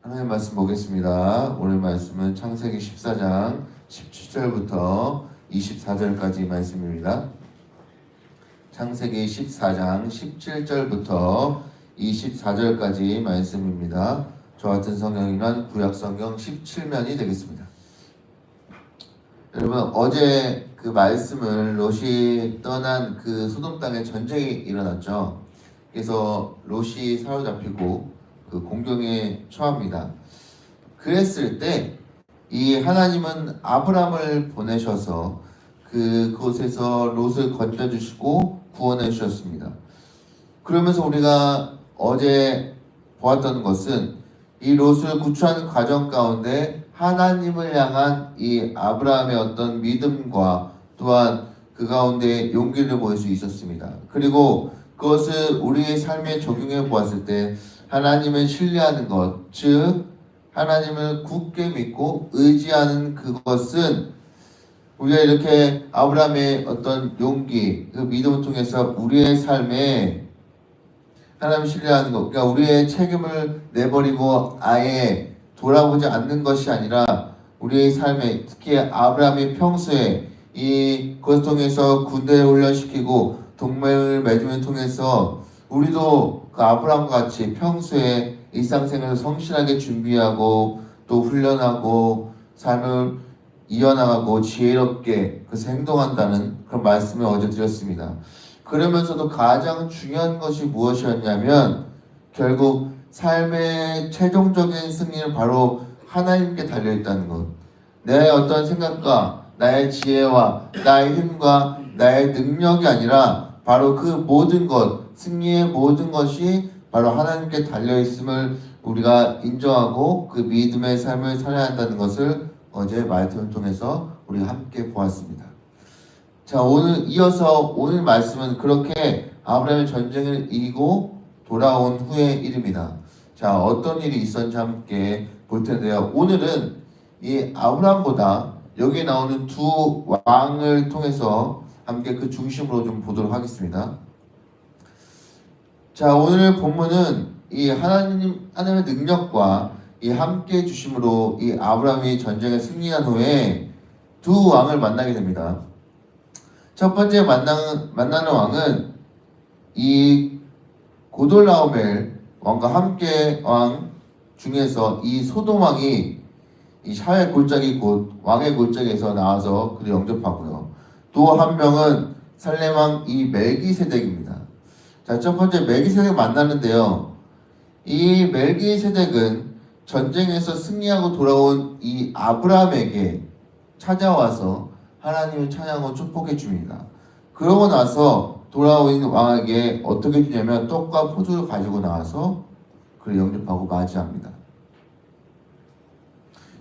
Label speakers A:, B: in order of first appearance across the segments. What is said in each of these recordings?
A: 하나님 말씀 보겠습니다. 오늘 말씀은 창세기 14장 17절부터 24절까지 말씀입니다. 창세기 14장 17절부터 24절까지 말씀입니다. 저 같은 성경이면 구약성경 17면이 되겠습니다. 여러분, 어제 그 말씀을 롯이 떠난 그 소돔 땅에 전쟁이 일어났죠. 그래서 롯이 사로잡히고 그 공경에 처합니다. 그랬을 때 이 하나님은 아브람을 보내셔서 그곳에서 롯을 건져주시고 구원해 주셨습니다. 그러면서 우리가 어제 보았던 것은 이 롯을 구출하는 과정 가운데 하나님을 향한 이 아브라함의 어떤 믿음과 또한 그 가운데 용기를 보일 수 있었습니다. 그리고 그것을 우리의 삶에 적용해 보았을 때 하나님을 신뢰하는 것, 즉 하나님을 굳게 믿고 의지하는 그것은 우리가 이렇게 아브라함의 어떤 용기, 그 믿음을 통해서 우리의 삶에 하나님을 신뢰하는 것, 그러니까 우리의 책임을 내버리고 아예 돌아보지 않는 것이 아니라 우리의 삶에, 특히 아브라함이 평소에 그것을 통해서 군대를 훈련시키고 동맹을 맺음을 통해서 우리도 그 아브라함과 같이 평소에 일상생활을 성실하게 준비하고 또 훈련하고 삶을 이어나가고 지혜롭게 그래서 행동한다는 그런 말씀을 어제 드렸습니다. 그러면서도 가장 중요한 것이 무엇이었냐면 결국 삶의 최종적인 승리는 바로 하나님께 달려있다는 것. 내 어떤 생각과 나의 지혜와 나의 힘과 나의 능력이 아니라 바로 그 모든 것, 승리의 모든 것이 바로 하나님께 달려있음을 우리가 인정하고 그 믿음의 삶을 살아야 한다는 것을 어제 말씀을 통해서 우리가 함께 보았습니다. 자, 이어서 오늘 말씀은 그렇게 아브라함의 전쟁을 이기고 돌아온 후의 일입니다. 자, 어떤 일이 있었는지 함께 볼 텐데요. 오늘은 이 아브라함보다 여기 나오는 두 왕을 통해서 함께 그 중심으로 좀 보도록 하겠습니다. 자, 오늘 본문은 이 하나님의 능력과 이 함께 주심으로 이 아브라함이 전쟁에 승리한 후에 두 왕을 만나게 됩니다. 첫 번째 만나는 왕은 이 고돌라오멜 왕과 함께 왕 중에서 이 소돔 왕이 이 샤의 골짜기 곧 왕의 골짜기에서 나와서 그를 영접하고요. 또 한 명은 살렘 왕 이 멜기세덱입니다. 자, 첫 번째 멜기세덱 만나는데요. 이 멜기세덱은 전쟁에서 승리하고 돌아온 이 아브라함에게 찾아와서 하나님을 찬양하고 축복해 줍니다. 그러고 나서 돌아온 왕에게 어떻게 주냐면 떡과 포도를 가지고 나와서 그를 영접하고 맞이합니다.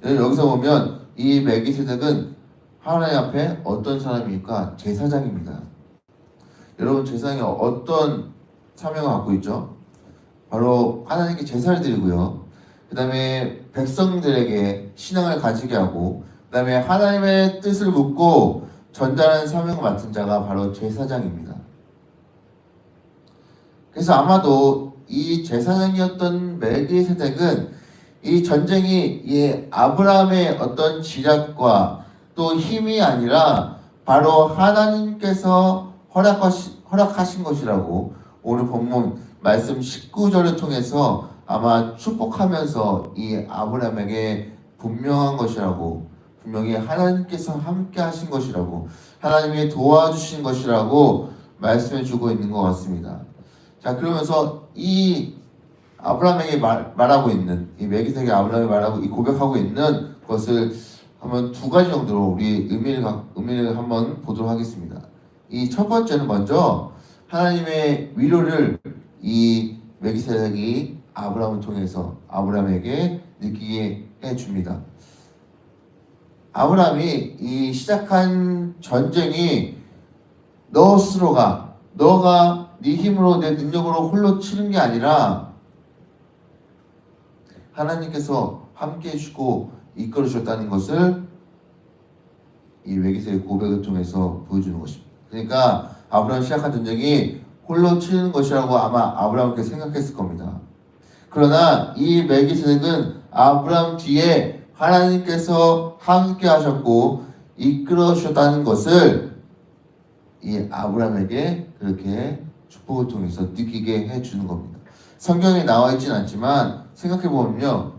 A: 여기서 보면 이 멜기세덱은 하나님 앞에 어떤 사람입니까? 제사장입니다. 여러분, 제사장이 어떤 사명을 갖고 있죠? 바로 하나님께 제사를 드리고요. 그 다음에 백성들에게 신앙을 가지게 하고 그 다음에 하나님의 뜻을 묻고 전달하는 사명을 맡은 자가 바로 제사장입니다. 그래서 아마도 이 제사장이었던 멜기세덱은 이 전쟁이 이 아브라함의 어떤 지략과 또 힘이 아니라 바로 하나님께서 허락하신 것이라고 오늘 본문 말씀 19절을 통해서 아마 축복하면서 이 아브라함에게 분명한 것이라고, 분명히 하나님께서 함께 하신 것이라고, 하나님이 도와주신 것이라고 말씀해 주고 있는 것 같습니다. 자, 그러면서 이 아브라함에게 말하고 있는, 이 멜기세덱이 아브라함에게 말하고 이 고백하고 있는 것을 한번 두 가지 정도로 우리 의미를 한번 보도록 하겠습니다. 이 첫 번째는 먼저 하나님의 위로를 이 멜기세덱이 아브라함을 통해서 아브라함에게 느끼게 해줍니다. 아브라함이 이 시작한 전쟁이 너 스스로가 너가 네 힘으로 내 능력으로 홀로 치는 게 아니라 하나님께서 함께 해주고 이끌어 주셨다는 것을 이 멜기세덱 고백을 통해서 보여주는 것입니다. 그러니까 아브라함이 시작한 전쟁이 홀로 치는 것이라고 아마 아브라함께 생각했을 겁니다. 그러나 이 멜기세덱은 아브람 뒤에 하나님께서 함께 하셨고 이끌어 주셨다는 것을 이 아브람에게 그렇게 축복을 통해서 느끼게 해주는 겁니다. 성경에 나와 있진 않지만 생각해보면요,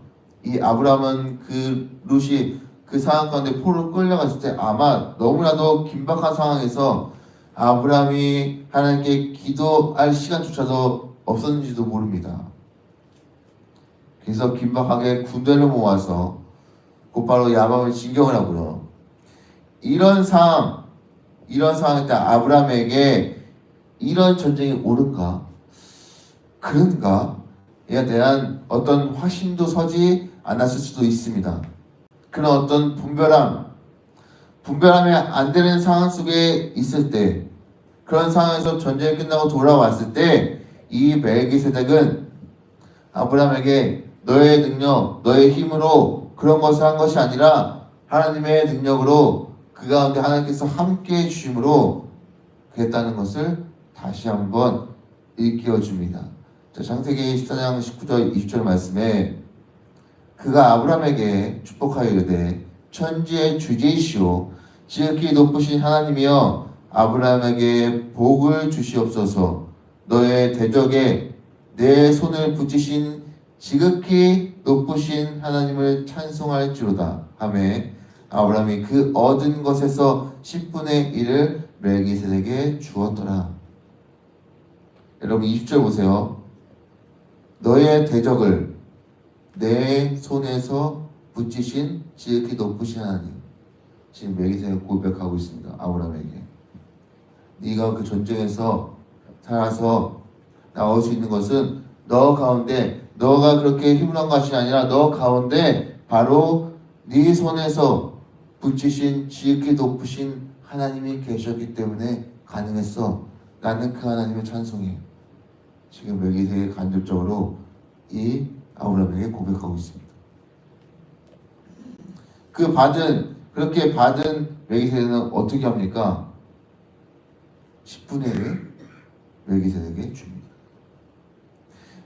A: 이 아브람은 그 룻이 그 상황 가운데 포로 끌려갔을 때 아마 너무나도 긴박한 상황에서 아브람이 하나님께 기도할 시간조차도 없었는지도 모릅니다. 그래서 긴박하게 군대를 모아서 곧바로 야밤을 진격을 하고요. 이런 상황일 때 아브람에게 이런 전쟁이 옳은가? 그런가?에 대한 어떤 확신도 서지 않았을 수도 있습니다. 그런 어떤 분별하면 안 되는 상황 속에 있을 때, 그런 상황에서 전쟁이 끝나고 돌아왔을 때 이 멜기세덱은 아브람에게 너의 능력, 너의 힘으로 그런 것을 한 것이 아니라 하나님의 능력으로 그 가운데 하나님께서 함께 해주심으로 그랬다는 것을 다시 한번 일깨워줍니다. 창세기 14장 19절 20절 말씀에 그가 아브람에게 축복하여 이르되 천지의 주제이시오 지극히 높으신 하나님이여 아브람에게 복을 주시옵소서. 너의 대적에 내 손을 붙이신 지극히 높으신 하나님을 찬송할지로다 하매 아브람이 그 얻은 것에서 10분의 1을 멜기세덱에게 주었더라. 여러분 20절 보세요. 너의 대적을 내 손에서 붙이신 지극히 높으신 하나님. 지금 멜기세덱 고백하고 있습니다. 아브람에게. 네가 그 전쟁에서 살아서 나올 수 있는 것은 너 가운데 너가 그렇게 힘을 한 것이 아니라 너 가운데 바로 네 손에서 붙이신 지극히 높으신 하나님이 계셨기 때문에 가능했어. 나는 그 하나님을 찬송해. 지금 멜기세덱이 간접적으로 이 아브람에게 고백하고 있습니다. 그렇게 받은 멜기세덱은 어떻게 합니까? 10분의 1을 멜기세덱에게 줍니다.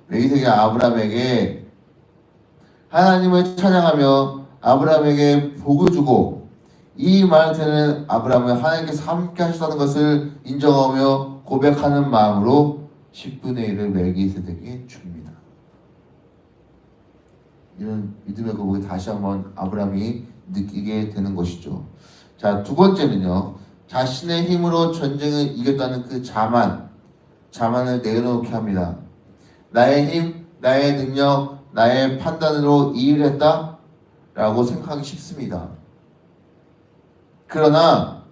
A: 멜기세덱이 아브람에게 하나님을 찬양하며 아브람에게 복을 주고 이 말을 듣는 아브람은 하나님께서 함께 하셨다는 것을 인정하며 고백하는 마음으로 10분의 1을 멜기세덱에게 줍니다. 이런 믿음의 고백을 다시 한번 아브람이 느끼게 되는 것이죠. 자, 두 번째는요. 자신의 힘으로 전쟁을 이겼다는 그 자만을 내려놓게 합니다. 나의 힘, 나의 능력, 나의 판단으로 이 일을 했다? 라고 생각하기 쉽습니다. 그러나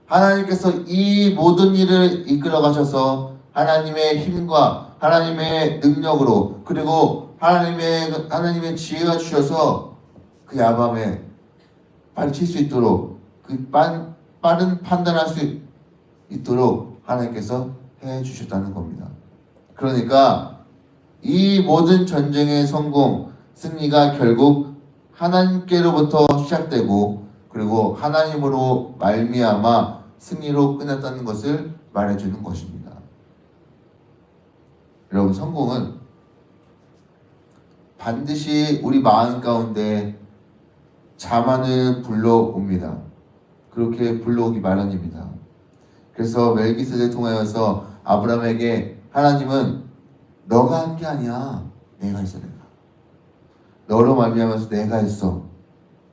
A: 하나님께서 이 모든 일을 이끌어 가셔서 하나님의 힘과 하나님의 능력으로 그리고 하나님의 지혜가 주셔서 그 야밤에 빨리 칠 수 있도록 그 빠른 판단할 수 있도록 하나님께서 해 주셨다는 겁니다. 그러니까 이 모든 전쟁의 성공, 승리가 결국 하나님께로부터 시작되고 그리고 하나님으로 말미암아 승리로 끝났다는 것을 말해주는 것입니다. 여러분, 성공은 반드시 우리 마음 가운데 자만을 불러옵니다. 그렇게 불러오기 마련입니다. 그래서 멜기세덱을 통하여서 아브람에게 하나님은 너가 한 게 아니야. 내가 했어. 내가. 너로 말미암아서 내가 했어.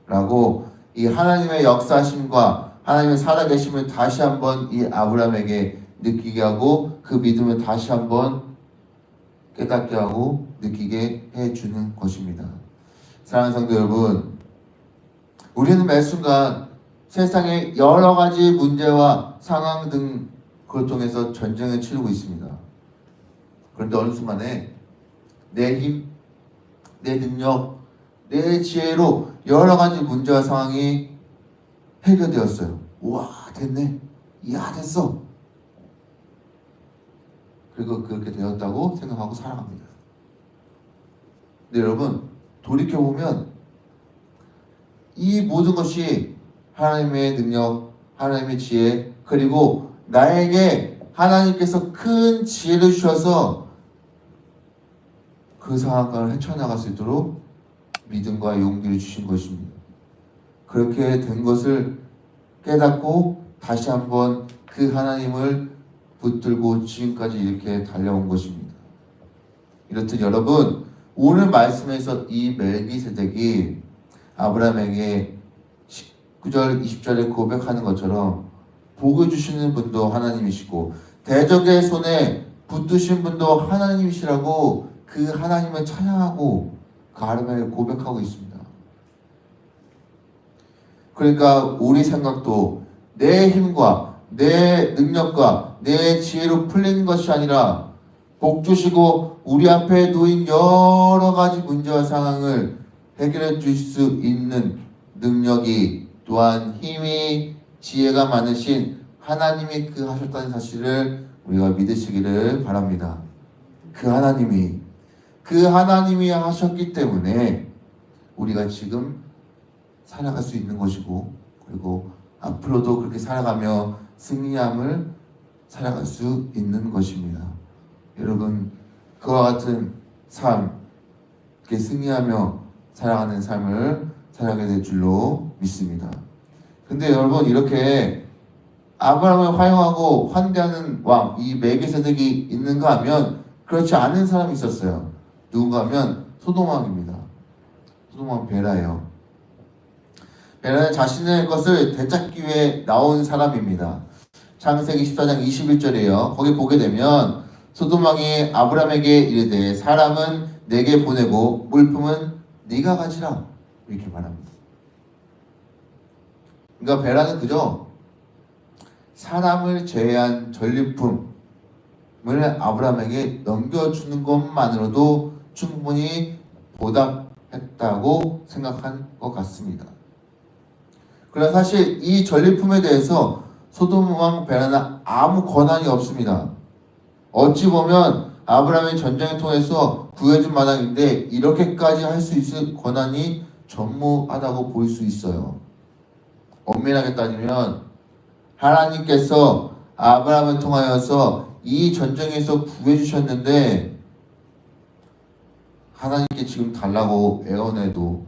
A: 라고 이 하나님의 역사심과 하나님의 살아계심을 다시 한번 이 아브람에게 느끼게 하고 그 믿음을 다시 한번 깨닫게 하고 느끼게 해주는 것입니다. 사랑하는 성도 여러분, 우리는 매 순간 세상의 여러 가지 문제와 상황 등 그걸 통해서 전쟁을 치르고 있습니다. 그런데 어느 순간에 내 힘, 내 능력, 내 지혜로 여러 가지 문제와 상황이 해결되었어요. 우와, 됐네. 이야, 됐어. 그리고 그렇게 되었다고 생각하고 살아갑니다. 근데 여러분, 돌이켜보면 이 모든 것이 하나님의 능력, 하나님의 지혜, 그리고 나에게 하나님께서 큰 지혜를 주셔서 그 상황을 헤쳐나갈 수 있도록 믿음과 용기를 주신 것입니다. 그렇게 된 것을 깨닫고 다시 한번 그 하나님을 붙들고 지금까지 이렇게 달려온 것입니다. 이렇듯 여러분, 오늘 말씀에서 이 멜기세덱이 아브라함에게 19절, 20절에 고백하는 것처럼 복을 주시는 분도 하나님이시고 대적의 손에 붙드신 분도 하나님이시라고 그 하나님을 찬양하고 그 아름을 고백하고 있습니다. 그러니까 우리 생각도 내 힘과 내 능력과 내 지혜로 풀리는 것이 아니라 복 주시고 우리 앞에 놓인 여러 가지 문제와 상황을 해결해 주실 수 있는 능력이 또한 힘이 지혜가 많으신 하나님이 그 하셨다는 사실을 우리가 믿으시기를 바랍니다. 그 하나님이 하셨기 때문에 우리가 지금 살아갈 수 있는 것이고 그리고 앞으로도 그렇게 살아가며 승리함을 살아갈 수 있는 것입니다. 여러분, 그와 같은 삶, 이렇게 승리하며 살아가는 삶을 살아가게 될 줄로 믿습니다. 근데 여러분, 이렇게 아브라함을 화용하고 환대하는 왕, 이 멜기세덱이 있는가 하면 그렇지 않은 사람이 있었어요. 누군가 하면 소돔왕입니다. 소돔왕 베라예요. 베라는 자신의 것을 되찾기 위해 나온 사람입니다. 창세기 14장 21절이에요. 거기 보게 되면 소돔왕이 아브라함에게 이르되 사람은 내게 보내고 물품은 네가 가지라 이렇게 말합니다. 그러니까 베라는 그저 사람을 제외한 전리품을 아브라함에게 넘겨주는 것만으로도 충분히 보답했다고 생각한 것 같습니다. 그러나 사실 이 전리품에 대해서 소돔 왕 베라는 아무 권한이 없습니다. 어찌 보면 아브라함의 전쟁을 통해서 구해준 마당인데 이렇게까지 할 수 있을 권한이 전무하다고 볼 수 있어요. 엄밀하게 따지면 하나님께서 아브라함을 통하여서 이 전쟁에서 구해주셨는데 하나님께 지금 달라고 애원해도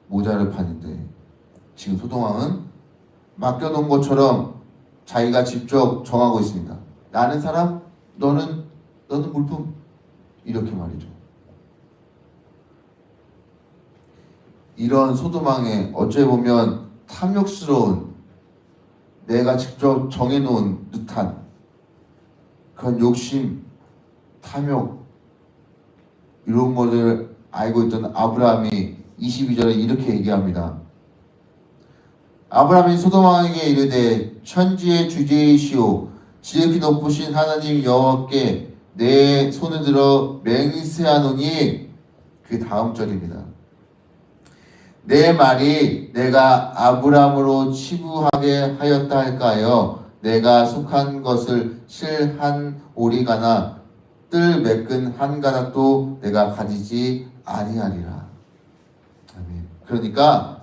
A: 모자를 파는데 지금 소돔왕은 맡겨놓은 것처럼 자기가 직접 정하고 있습니다. 나는 사람, 너는 물품, 이렇게 말이죠. 이런 소돔왕의 어찌 보면 탐욕스러운 내가 직접 정해놓은 듯한 그런 욕심, 탐욕 이런 것을 알고 있던 아브라함이 22절에 이렇게 얘기합니다. 아브라함이 소돔왕에게 이르되 천지의 주제이시오 지극히 높으신 하나님 여호와께 내 손을 들어 맹세하노니 그 다음 절입니다. 내 말이 내가 아브라함으로 치부하게 하였다 할까요? 내가 속한 것을 실 한 오리가나 뜰 매끈 한 가닥도 내가 가지지 아니하리라. 아멘. 그러니까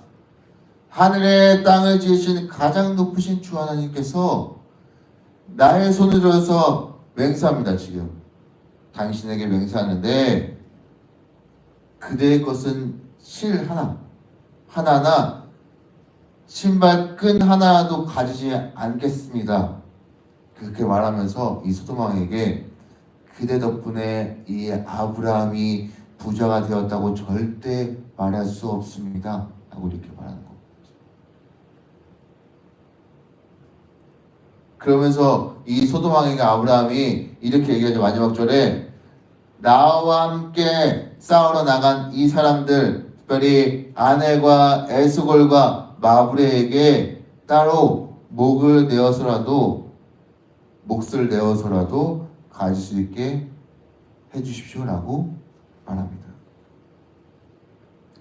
A: 하늘의 땅을 지으신 가장 높으신 주 하나님께서 나의 손을 들어서 맹세합니다. 지금 당신에게 맹세하는데 그대의 것은 실 하나나 신발 끈 하나도 가지지 않겠습니다. 그렇게 말하면서 이 소돔왕에게 그대 덕분에 이 아브라함이 부자가 되었다고 절대 말할 수 없습니다. 하고 이렇게 말하는 겁니다. 그러면서 이 소돔왕에게 아브라함이 이렇게 얘기하죠. 마지막 절에 나와 함께 싸우러 나간 이 사람들 특별히 아넬과 에스골과 마브레에게 따로 몫을 내어서라도 가질 수 있게 해주십시오라고 말합니다.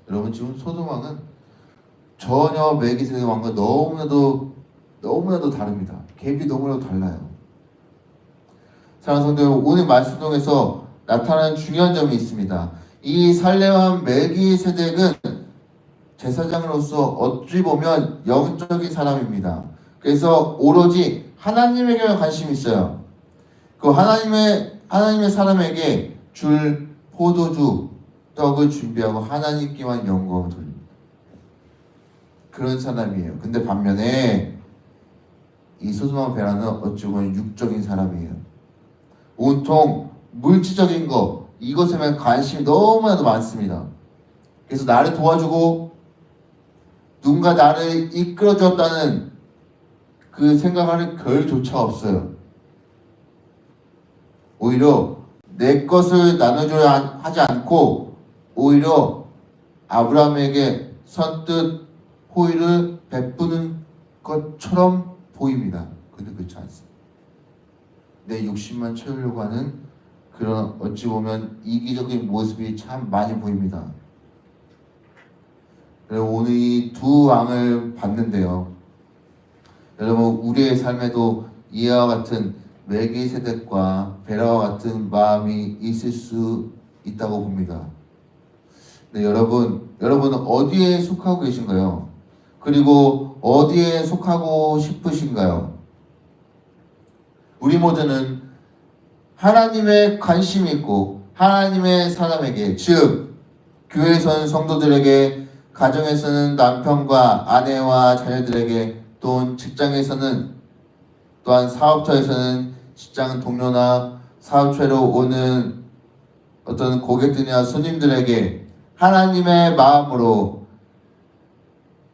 A: 여러분 지금 소돔왕은 전혀 멜기세덱 왕과 너무나도 다릅니다. 갭이 너무나도 달라요. 사랑하는 성도, 오늘 말씀 통해서 나타나는 중요한 점이 있습니다. 이 살렘한 멜기세덱은 제사장으로서 어찌 보면 영적인 사람입니다. 그래서 오로지 하나님에게만 관심이 있어요. 그 하나님의 사람에게 줄 포도주 떡을 준비하고 하나님께만 영광을 돌립니다. 그런 사람이에요. 근데 반면에 이 소돔과 베라는 어찌 보면 육적인 사람이에요. 온통 물질적인 것, 이것에만 관심이 너무나도 많습니다. 그래서 나를 도와주고 누군가 나를 이끌어줬다는 그 생각하는 결조차 없어요. 오히려 내 것을 나눠줘야 하지 않고 오히려 아브라함에게 선뜻 호의를 베푸는 것처럼 보입니다. 근데 그렇지 않습니다. 내 욕심만 채우려고 하는 그런 어찌 보면 이기적인 모습이 참 많이 보입니다. 오늘 이 두 왕을 봤는데요. 여러분 우리의 삶에도 이와 같은 멜기세덱과 베라와 같은 마음이 있을 수 있다고 봅니다. 네, 여러분은 어디에 속하고 계신가요? 그리고 어디에 속하고 싶으신가요? 우리 모두는 하나님의 관심이 있고 하나님의 사람에게, 즉 교회에서는 성도들에게, 가정에서는 남편과 아내와 자녀들에게, 또는 직장에서는, 또한 사업처에서는 직장 동료나 사업체로 오는 어떤 고객들이나 손님들에게 하나님의 마음으로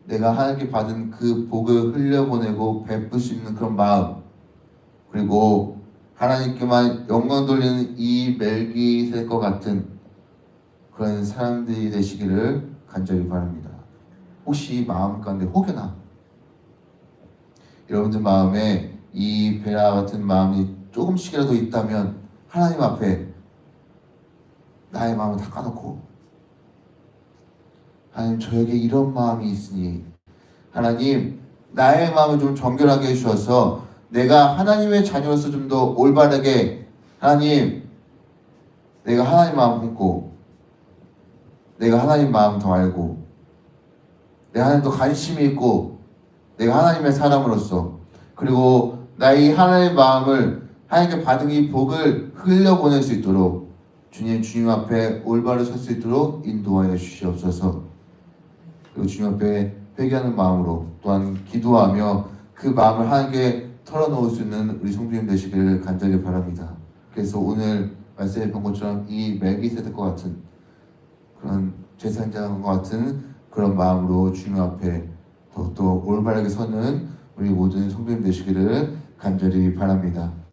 A: 내가 하나님께 받은 그 복을 흘려보내고 베풀 수 있는 그런 마음, 그리고 하나님께만 영광 돌리는 이 멜기세덱과 같은 그런 사람들이 되시기를 간절히 바랍니다. 혹시 마음 가운데 혹여나 여러분들 마음에 이 베라 같은 마음이 조금씩이라도 있다면 하나님 앞에 나의 마음을 다 까놓고, 하나님 저에게 이런 마음이 있으니 하나님 나의 마음을 좀 정결하게 해주셔서 내가 하나님의 자녀로서 좀 더 올바르게, 하나님 내가 하나님 마음 품고 내가 하나님 마음 더 알고 내가 하나님 더 관심이 있고 내가 하나님의 사람으로서, 그리고 나의 하나님의 마음을 하나님께 받은 이 복을 흘려보낼 수 있도록 주님 앞에 올바로 설 수 있도록 인도하여 주시옵소서. 그리고 주님 앞에 회개하는 마음으로 또한 기도하며 그 마음을 하나님께 털어놓을 수 있는 우리 성도님 되시기를 간절히 바랍니다. 그래서 오늘 말씀해 본 것처럼 이 멜기세덱과 같은 그런 제사장과 같은 그런 마음으로 주님 앞에 더욱더 올바르게 서는 우리 모든 성도님 되시기를 간절히 바랍니다.